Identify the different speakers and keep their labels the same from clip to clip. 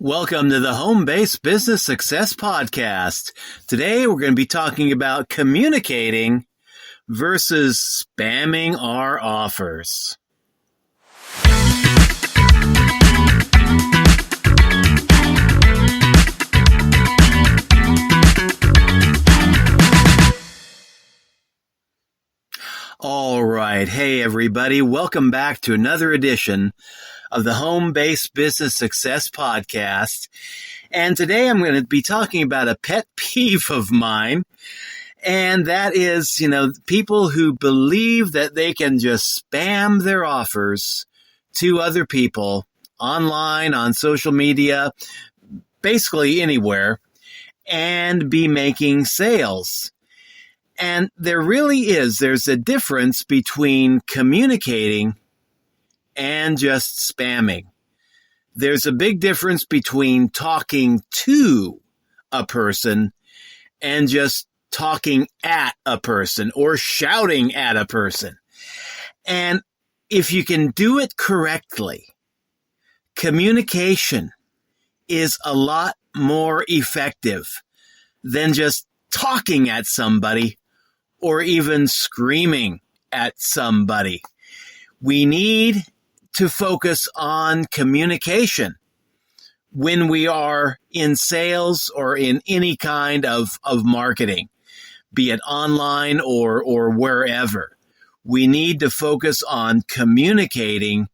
Speaker 1: Welcome to the Home-Based Business Success Podcast. Today we're going to be talking about communicating versus spamming our offers. All right. Hey, everybody. Welcome back to another edition of the Home-Based Business Success Podcast. And today I'm going to be talking about a pet peeve of mine. And that is, people who believe that they can just spam their offers to other people online, on social media, basically anywhere, and be making sales. And there's a difference between communicating and just spamming. There's a big difference between talking to a person and just talking at a person or shouting at a person. And if you can do it correctly, communication is a lot more effective than just talking at somebody or even screaming at somebody. We need to focus on communication when we are in sales or in any kind of marketing, be it online or wherever. We need to focus on communicating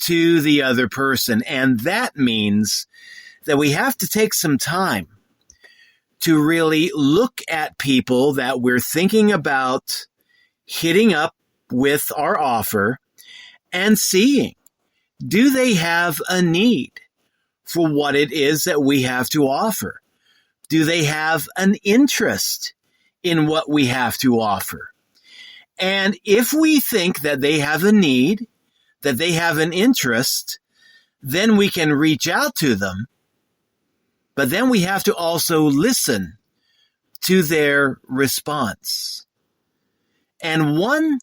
Speaker 1: to the other person. And that means that we have to take some time to really look at people that we're thinking about hitting up with our offer and seeing, do they have a need for what it is that we have to offer? Do they have an interest in what we have to offer? And if we think that they have a need, that they have an interest, then we can reach out to them. But then we have to also listen to their response. And one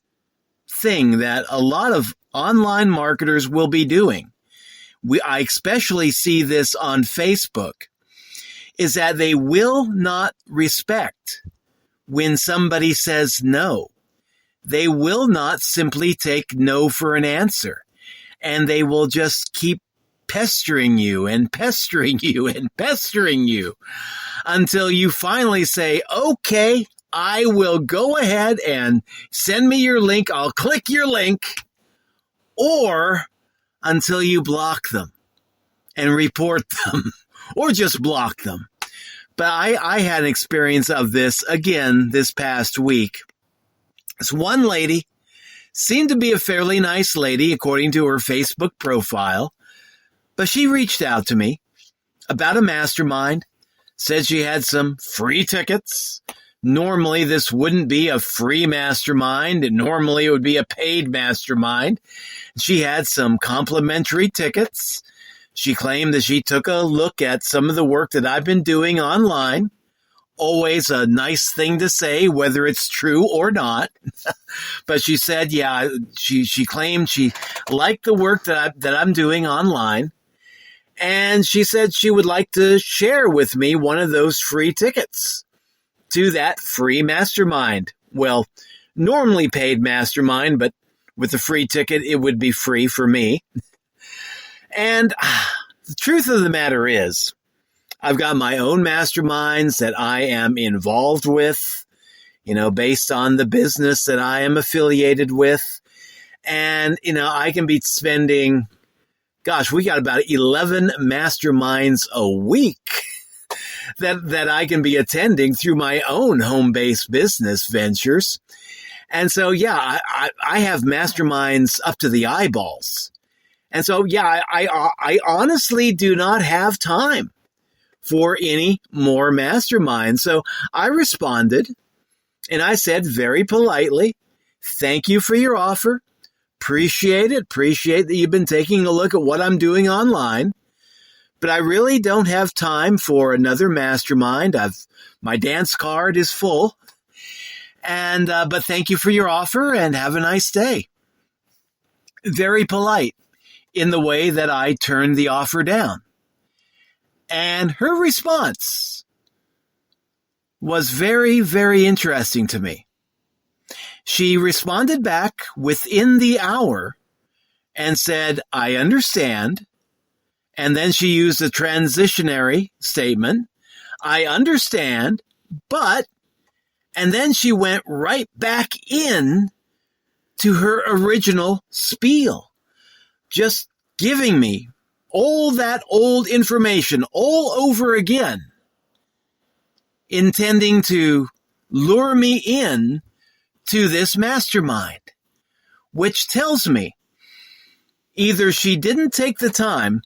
Speaker 1: thing that a lot of online marketers will be doing, I especially see this on Facebook, is that they will not respect when somebody says no. They will not simply take no for an answer, and they will just keep pestering you and pestering you and pestering you until you finally say, okay, I will go ahead and send me your link. I'll click your link. Or until you block them and report them or just block them. But I had an experience of this again this past week. This one lady seemed to be a fairly nice lady according to her Facebook profile, but she reached out to me about a mastermind, said she had some free tickets. Normally, this wouldn't be a free mastermind. Normally, it would be a paid mastermind. She had some complimentary tickets. She claimed that she took a look at some of the work that I've been doing online. Always a nice thing to say, whether it's true or not. But she said, yeah, she claimed she liked the work that I'm doing online. And she said she would like to share with me one of those free tickets to that free mastermind. Well, normally paid mastermind, but with the free ticket, it would be free for me. And the truth of the matter is, I've got my own masterminds that I am involved with, based on the business that I am affiliated with. And, I can be spending, we got about 11 masterminds a week that I can be attending through my own home-based business ventures. And so, I have masterminds up to the eyeballs. And so, I honestly do not have time for any more masterminds. So I responded and I said very politely, thank you for your offer. Appreciate it. Appreciate that you've been taking a look at what I'm doing online. But I really don't have time for another mastermind. My dance card is full. And but thank you for your offer and have a nice day. Very polite in the way that I turned the offer down. And her response was very, very interesting to me. She responded back within the hour and said, I understand. And then she used a transitionary statement. I understand, but, and then she went right back in to her original spiel, just giving me all that old information all over again, intending to lure me in to this mastermind, which tells me either she didn't take the time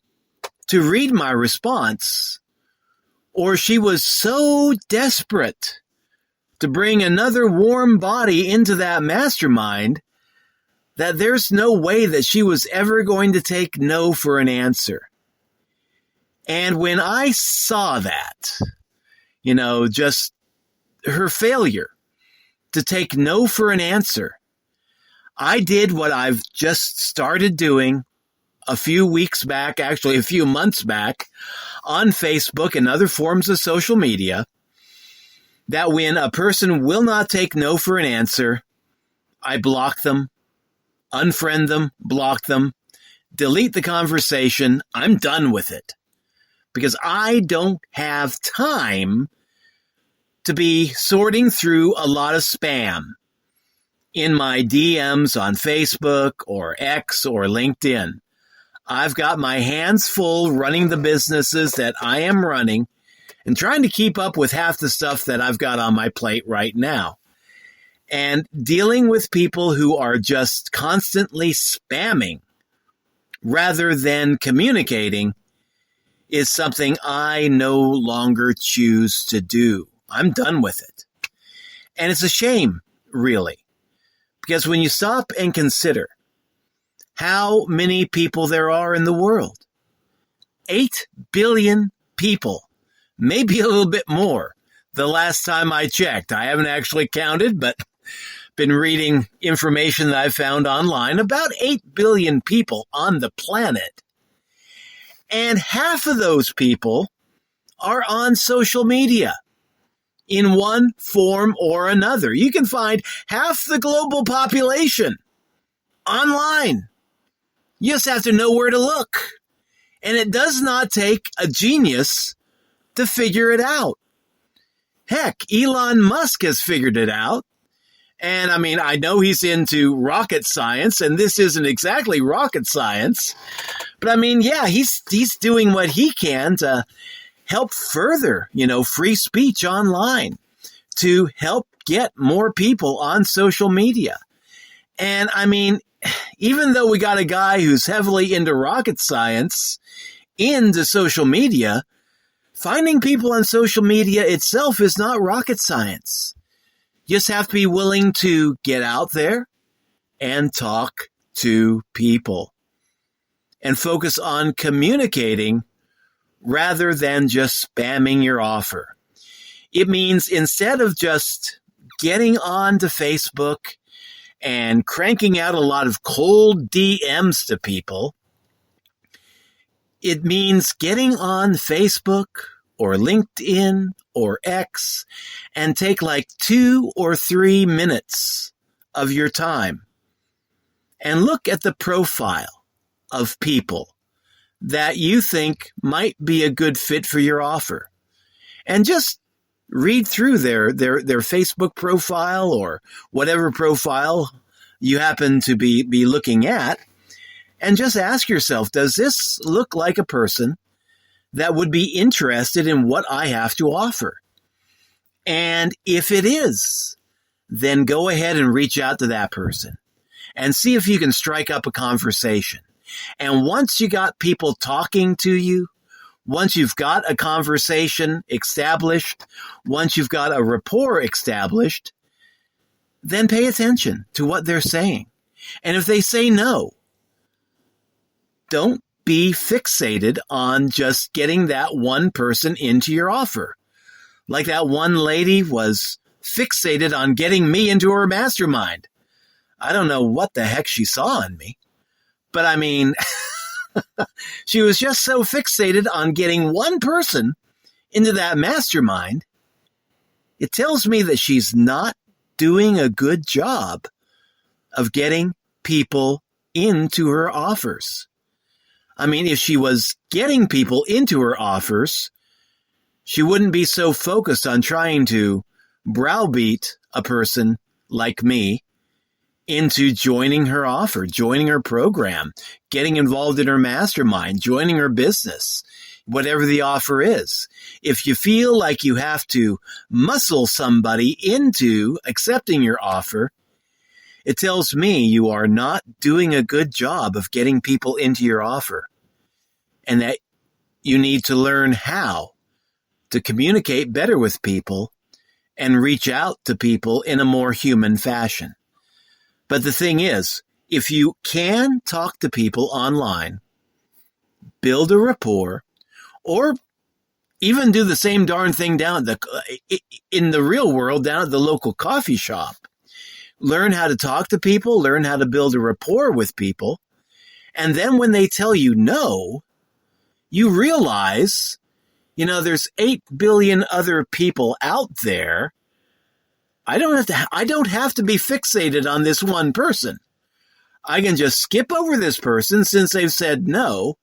Speaker 1: to read my response, or she was so desperate to bring another warm body into that mastermind that there's no way that she was ever going to take no for an answer. And when I saw that, just her failure to take no for an answer, I did what I've just started doing a few weeks back, actually a few months back, on Facebook and other forms of social media, that when a person will not take no for an answer, I block them, unfriend them, block them, delete the conversation. I'm done with it because I don't have time to be sorting through a lot of spam in my DMs on Facebook or X or LinkedIn. I've got my hands full running the businesses that I am running and trying to keep up with half the stuff that I've got on my plate right now. And dealing with people who are just constantly spamming rather than communicating is something I no longer choose to do. I'm done with it. And it's a shame, really, because when you stop and consider how many people there are in the world, 8 billion people, maybe a little bit more. The last time I checked, I haven't actually counted, but been reading information that I found online, about 8 billion people on the planet. And half of those people are on social media in one form or another. You can find half the global population online. You just have to know where to look. And it does not take a genius to figure it out. Heck, Elon Musk has figured it out. And I know he's into rocket science, and this isn't exactly rocket science. But he's doing what he can to help further, free speech online, to help get more people on social media. And even though we got a guy who's heavily into rocket science into social media, finding people on social media itself is not rocket science. You just have to be willing to get out there and talk to people and focus on communicating rather than just spamming your offer. It means instead of just getting onto Facebook and cranking out a lot of cold DMs to people, it means getting on Facebook or LinkedIn or X and take like 2 or 3 minutes of your time and look at the profile of people that you think might be a good fit for your offer, and just read through their Facebook profile or whatever profile you happen to be looking at, and just ask yourself, does this look like a person that would be interested in what I have to offer? And if it is, then go ahead and reach out to that person and see if you can strike up a conversation. And once you got people talking to you, once you've got a conversation established, once you've got a rapport established, then pay attention to what they're saying. And if they say no, don't be fixated on just getting that one person into your offer. Like that one lady was fixated on getting me into her mastermind. I don't know what the heck she saw in me, but She was just so fixated on getting one person into that mastermind. It tells me that she's not doing a good job of getting people into her offers. I mean, if she was getting people into her offers, she wouldn't be so focused on trying to browbeat a person like me into joining her offer, joining her program, getting involved in her mastermind, joining her business, whatever the offer is. If you feel like you have to muscle somebody into accepting your offer, it tells me you are not doing a good job of getting people into your offer, and that you need to learn how to communicate better with people and reach out to people in a more human fashion. But the thing is, if you can talk to people online, build a rapport, or even do the same darn thing in the real world down at the local coffee shop, learn how to talk to people, learn how to build a rapport with people, and then when they tell you no, you realize, there's 8 billion other people out there. I don't have to be fixated on this one person. I can just skip over this person since they've said no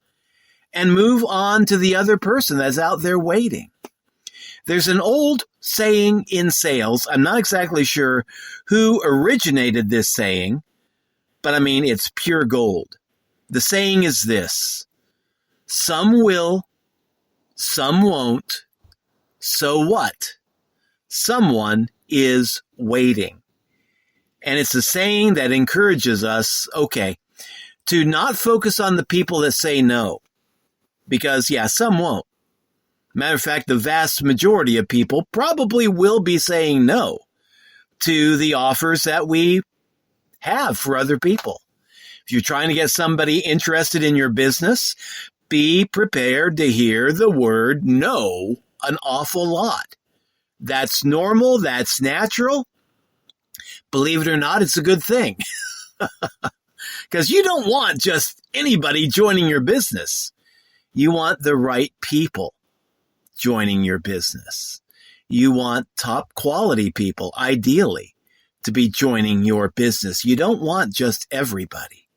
Speaker 1: and move on to the other person that's out there waiting. There's an old saying in sales. I'm not exactly sure who originated this saying, but I mean, it's pure gold. The saying is this: some will, some won't. So what? Someone is waiting. And it's a saying that encourages us, to not focus on the people that say no. Because, some won't. Matter of fact, the vast majority of people probably will be saying no to the offers that we have for other people. If you're trying to get somebody interested in your business, be prepared to hear the word no an awful lot. That's normal. That's natural. Believe it or not, it's a good thing. Because you don't want just anybody joining your business. You want the right people joining your business. You want top quality people, ideally, to be joining your business. You don't want just everybody.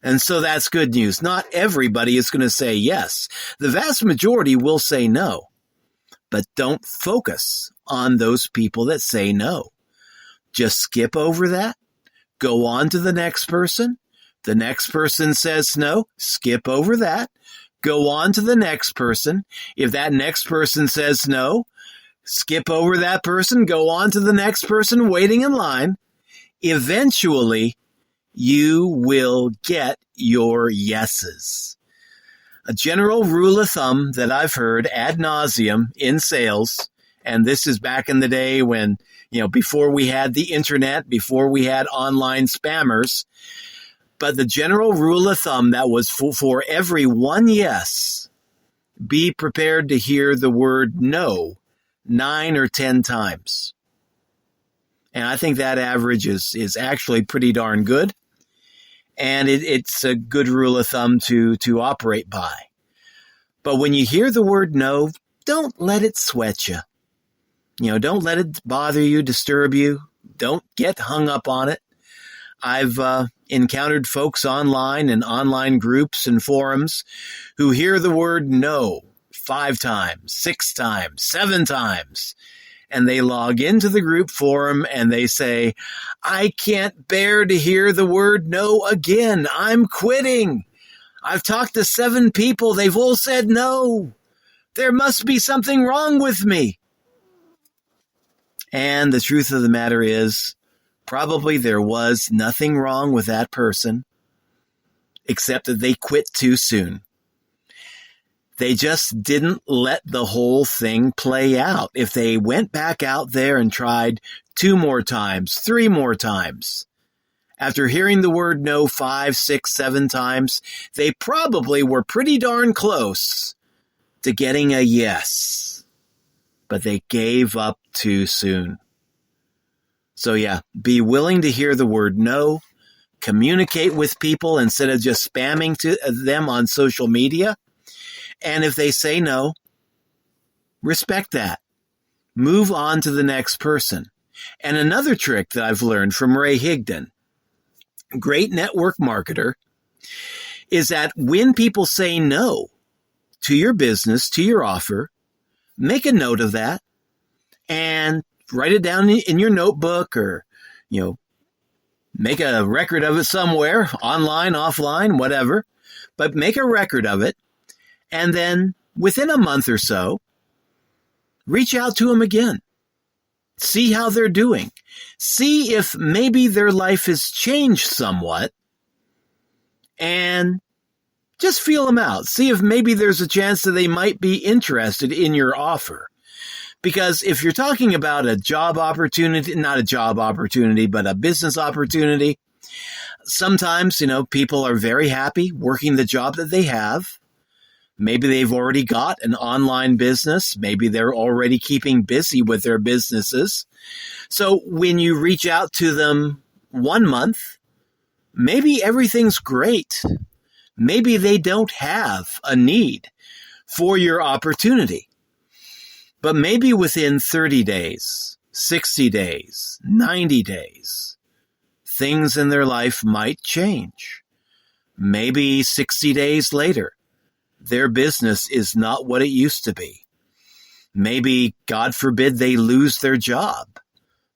Speaker 1: And so that's good news. Not everybody is going to say yes. The vast majority will say no. But don't focus on those people that say no. Just skip over that. Go on to the next person. The next person says no. Skip over that. Go on to the next person. If that next person says no, skip over that person. Go on to the next person waiting in line. Eventually, you will get your yeses. A general rule of thumb that I've heard ad nauseum in sales, and this is back in the day when, before we had the internet, before we had online spammers, but the general rule of thumb that was for every one yes, be prepared to hear the word no 9 or 10 times. And I think that average is actually pretty darn good. And it's a good rule of thumb to operate by. But when you hear the word no, don't let it sweat you. Don't let it bother you, disturb you. Don't get hung up on it. I've encountered folks online and online groups and forums who hear the word no 5 times, 6 times, 7 times. And they log into the group forum and they say, I can't bear to hear the word no again. I'm quitting. I've talked to 7 people. They've all said no. There must be something wrong with me. And the truth of the matter is, probably there was nothing wrong with that person, except that they quit too soon. They just didn't let the whole thing play out. If they went back out there and tried 2 more times, 3 more times, after hearing the word no 5, 6, 7 times, they probably were pretty darn close to getting a yes. But they gave up too soon. So be willing to hear the word no. Communicate with people instead of just spamming to them on social media. And if they say no, respect that. Move on to the next person. And another trick that I've learned from Ray Higdon, great network marketer, is that when people say no to your business, to your offer, make a note of that and write it down in your notebook, or, make a record of it somewhere, online, offline, whatever, but make a record of it. And then within a month or so, reach out to them again. See how they're doing. See if maybe their life has changed somewhat, and just feel them out. See if maybe there's a chance that they might be interested in your offer. Because if you're talking about a job opportunity, not a job opportunity, but a business opportunity, sometimes, people are very happy working the job that they have. Maybe they've already got an online business. Maybe they're already keeping busy with their businesses. So when you reach out to them 1 month, maybe everything's great. Maybe they don't have a need for your opportunity. But maybe within 30 days, 60 days, 90 days, things in their life might change. Maybe 60 days later, their business is not what it used to be. Maybe, God forbid, they lose their job.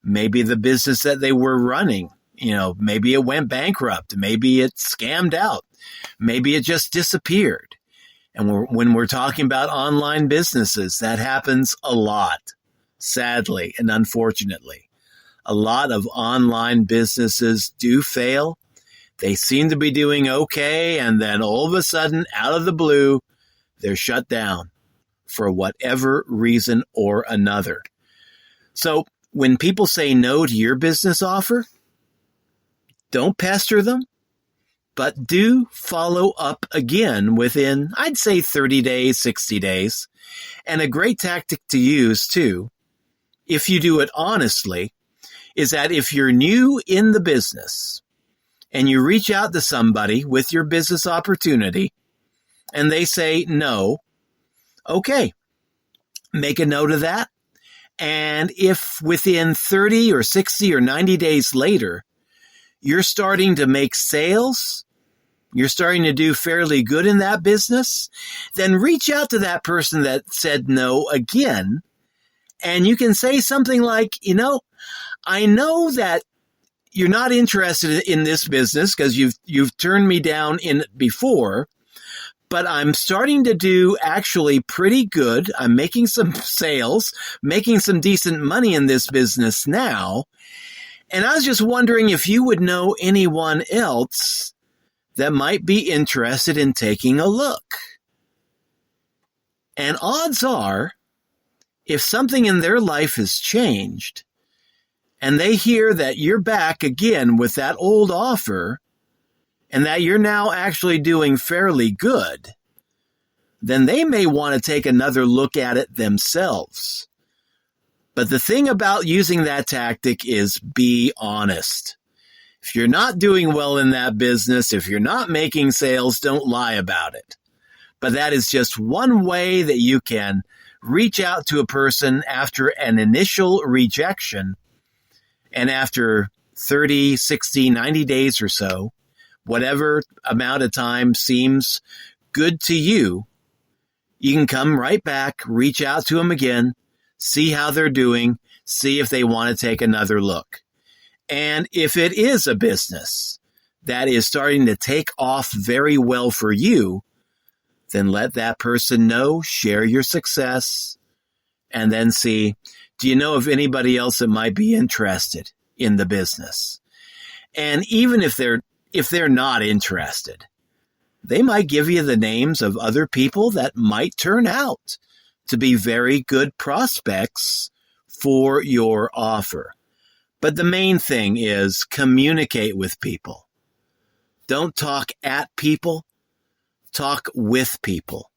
Speaker 1: Maybe the business that they were running, maybe it went bankrupt. Maybe it scammed out. Maybe it just disappeared. And when we're talking about online businesses, that happens a lot, sadly and unfortunately. A lot of online businesses do fail. They seem to be doing okay, and then all of a sudden, out of the blue, they're shut down for whatever reason or another. So when people say no to your business offer, don't pester them, but do follow up again within, I'd say, 30 days, 60 days. And a great tactic to use, too, if you do it honestly, is that if you're new in the business and you reach out to somebody with your business opportunity and they say no, okay, make a note of that. And if within 30 or 60 or 90 days later, you're starting to make sales, you're starting to do fairly good in that business, then reach out to that person that said no again. And you can say something like, I know that you're not interested in this business because you've turned me down in it before, but I'm starting to do actually pretty good. I'm making some sales, making some decent money in this business now. And I was just wondering if you would know anyone else that might be interested in taking a look. And odds are, if something in their life has changed, and they hear that you're back again with that old offer, and that you're now actually doing fairly good, then they may want to take another look at it themselves. But the thing about using that tactic is be honest. If you're not doing well in that business, if you're not making sales, don't lie about it. But that is just one way that you can reach out to a person after an initial rejection, and after 30, 60, 90 days or so, whatever amount of time seems good to you, you can come right back, reach out to them again, see how they're doing, see if they want to take another look. And if it is a business that is starting to take off very well for you, then let that person know, share your success, and then see, do you know of anybody else that might be interested in the business? And even if they're not interested, they might give you the names of other people that might turn out to be very good prospects for your offer. But the main thing is communicate with people. Don't talk at people, talk with people.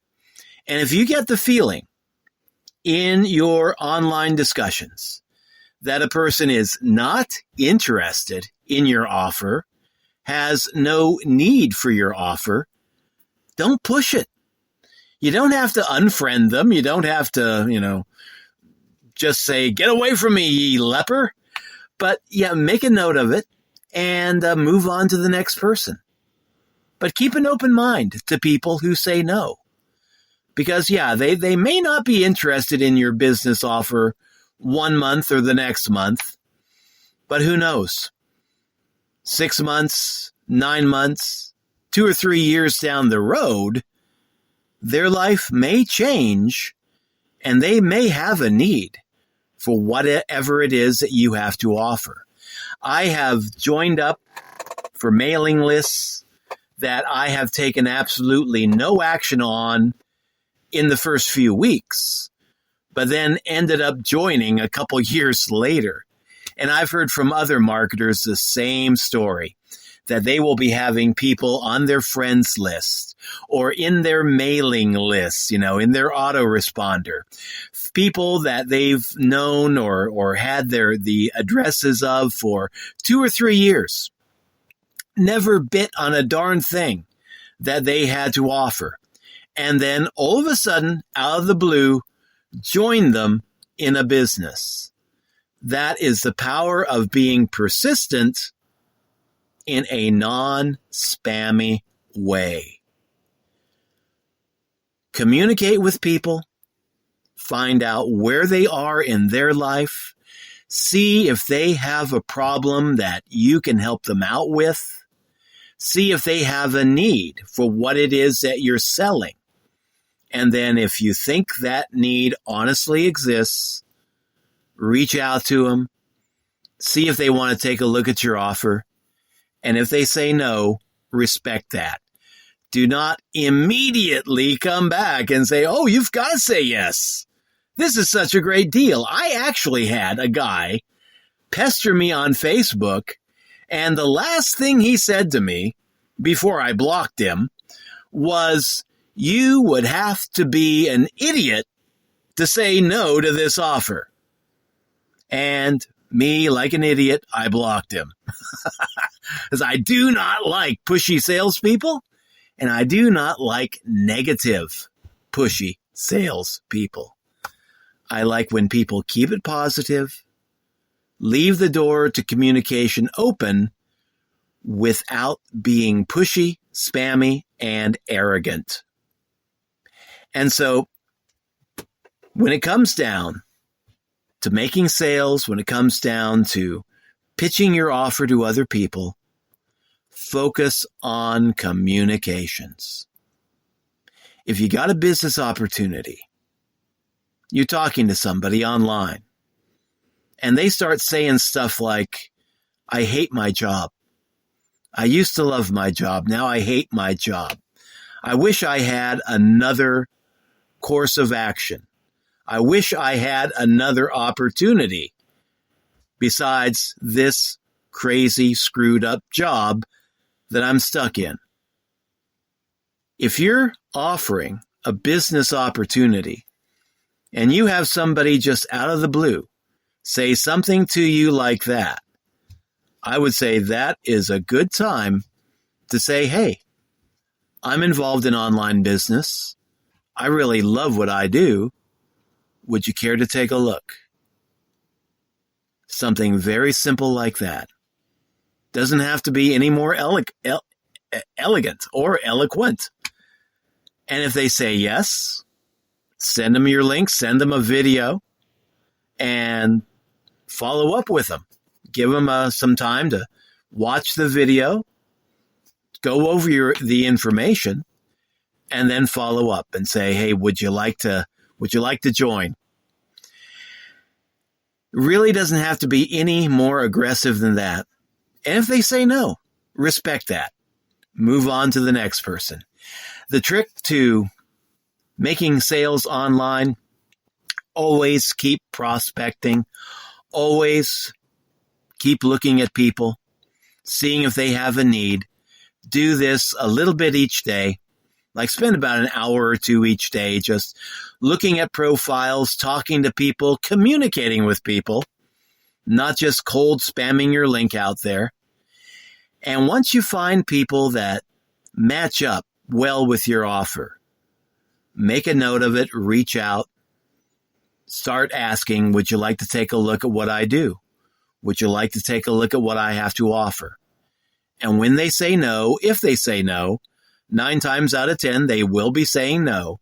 Speaker 1: And if you get the feeling in your online discussions that a person is not interested in your offer, has no need for your offer, don't push it. You don't have to unfriend them. You don't have to, just say, get away from me, ye leper. But yeah, make a note of it and move on to the next person. But keep an open mind to people who say no. Because, they may not be interested in your business offer 1 month or the next month. But who knows? 6 months, 9 months, 2 or 3 years down the road, their life may change and they may have a need for whatever it is that you have to offer. I have joined up for mailing lists that I have taken absolutely no action on in the first few weeks, but then ended up joining a couple years later. And I've heard from other marketers the same story, that they will be having people on their friends list or in their mailing list, in their autoresponder, people that they've known or had the addresses of for 2 or 3 years, never bit on a darn thing that they had to offer. And then all of a sudden, out of the blue, join them in a business. That is the power of being persistent in a non-spammy way. Communicate with people, find out where they are in their life, see if they have a problem that you can help them out with, see if they have a need for what it is that you're selling. And then if you think that need honestly exists, reach out to them, see if they want to take a look at your offer. And if they say no, respect that. Do not immediately come back and say, oh, you've got to say yes. This is such a great deal. I actually had a guy pester me on Facebook, and the last thing he said to me before I blocked him was, you would have to be an idiot to say no to this offer. And me, like an idiot, I blocked him. Because I do not like pushy salespeople, and I do not like negative, pushy salespeople. I like when people keep it positive, leave the door to communication open without being pushy, spammy, and arrogant. And so when it comes down to making sales, when it comes down to pitching your offer to other people, focus on communications. If you got a business opportunity, you're talking to somebody online, and they start saying stuff like, I hate my job. I used to love my job. Now I hate my job. I wish I had another course of action. I wish I had another opportunity besides this crazy, screwed up job that I'm stuck in. If you're offering a business opportunity and you have somebody just out of the blue say something to you like that, I would say that is a good time to say, hey, I'm involved in online business. I really love what I do. Would you care to take a look? Something very simple like that. Doesn't have to be any more elegant or eloquent. And if they say yes, send them your link, send them a video, and follow up with them. Give them some time to watch the video, go over the information, and then follow up and say, hey, would you like to join? Really doesn't have to be any more aggressive than that. And if they say no, respect that. Move on to the next person. The trick to making sales online, always keep prospecting, always keep looking at people, seeing if they have a need. Do this a little bit each day. Like spend about an hour or two each day just looking at profiles, talking to people, communicating with people, not just cold spamming your link out there. And once you find people that match up well with your offer, make a note of it, reach out, start asking, would you like to take a look at what I do? Would you like to take a look at what I have to offer? And when they say no, if they say no, 9 times out of 10, they will be saying no.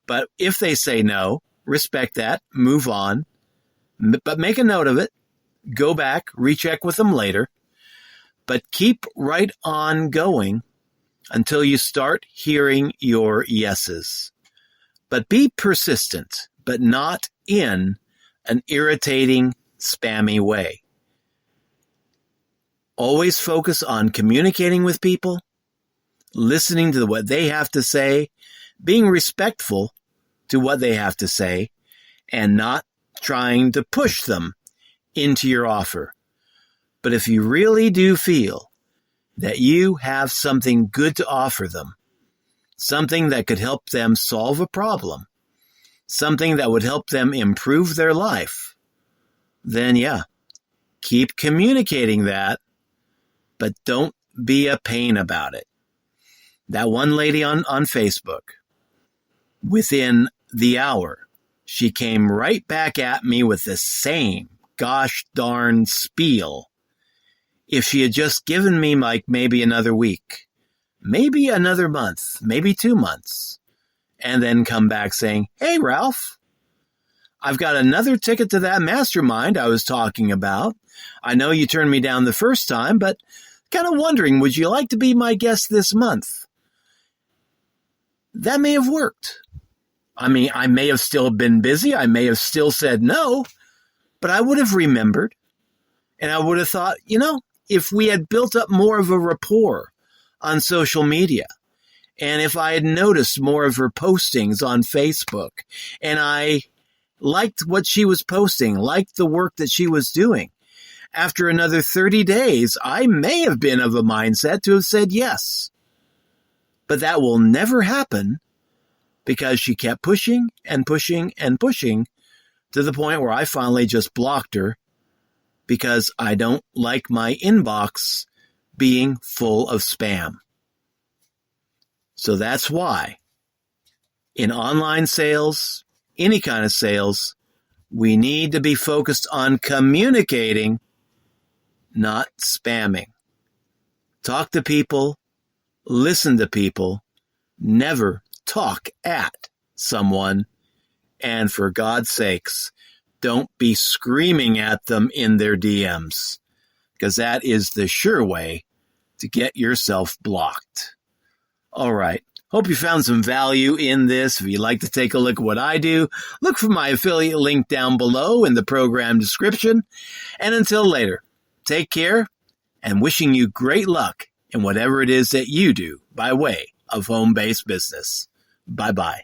Speaker 1: But if they say no, respect that, move on, but make a note of it, go back, recheck with them later, but keep right on going until you start hearing your yeses. But be persistent, but not in an irritating, spammy way. Always focus on communicating with people, listening to what they have to say, being respectful to what they have to say, and not trying to push them into your offer. But if you really do feel that you have something good to offer them, something that could help them solve a problem, something that would help them improve their life, then keep communicating that, but don't be a pain about it. That one lady on Facebook, within the hour, she came right back at me with the same gosh darn spiel. If she had just given me maybe another week, maybe another month, maybe 2 months, and then come back saying, hey, Ralph, I've got another ticket to that mastermind I was talking about. I know you turned me down the first time, but kind of wondering, would you like to be my guest this month? That may have worked. I mean, I may have still been busy. I may have still said no, but I would have remembered. And I would have thought, if we had built up more of a rapport on social media, and if I had noticed more of her postings on Facebook, and I liked what she was posting, liked the work that she was doing, after another 30 days, I may have been of a mindset to have said yes. But that will never happen because she kept pushing and pushing and pushing to the point where I finally just blocked her because I don't like my inbox being full of spam. So that's why in online sales, any kind of sales, we need to be focused on communicating, not spamming. Talk to people, listen to people, never talk at someone, and for God's sakes, don't be screaming at them in their DMs, because that is the sure way to get yourself blocked. All right. Hope you found some value in this. If you'd like to take a look at what I do, look for my affiliate link down below in the program description. And until later, take care and wishing you great luck in whatever it is that you do by way of home-based business. Bye-bye.